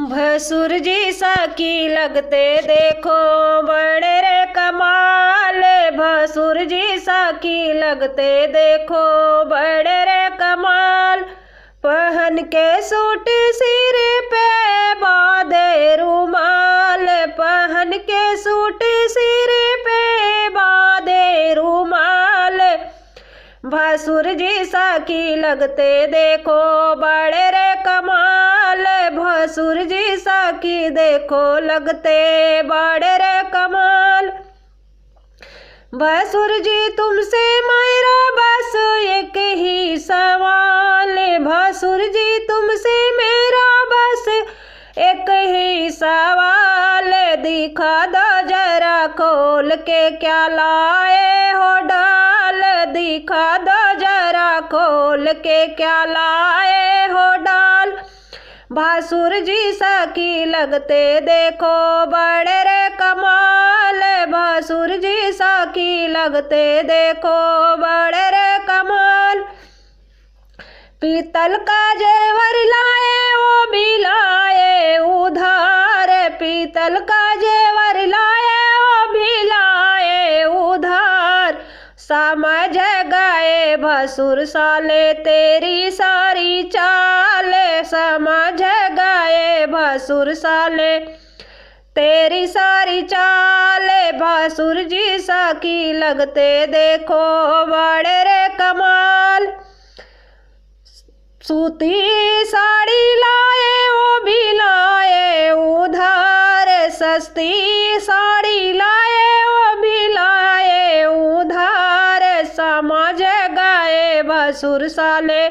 भसुर जी साकी लगते देखो बड़े रे कमाल। भसुर जी साकी लगते देखो बड़े रे कमाल। पहन के सूट सिर पे बांधे रुमाल। पहन के सूट सिर पे बांधे रुमाल। भसुर जी साकी लगते देखो बड़े रे कमाल। भसुर जी साकी देखो लगते बड़े रे कमाल। भसुर जी तुमसे मेरा बस एक ही सवाल। भसुर जी तुमसे मेरा बस एक ही सवाल। दिखा दो जरा खोल के क्या लाए हो डाल। दिखा दो जरा खोल के क्या लाए हो डाल। भसुर जी साकी लगते देखो बड़े रे कमाल। भसुर जी साकी लगते देखो बड़े रे कमाल। पीतल का जेवर लाए वो भी लाए उधार। पीतल का जेवर लाए वो भी लाए उधार। समझ गए भसुर साले तेरी सारी चाल। समझ गए भसुर साले तेरी सारी चाल। भसुर जी साकी लगते देखो बड़े रे कमाल। सूती साड़ी लाए वो भी लाए उधार। सस्ती साड़ी लाए वो भी लाए उधार। समझ गए भसुर साले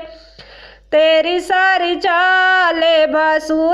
तेरी सारी चाल। भसुर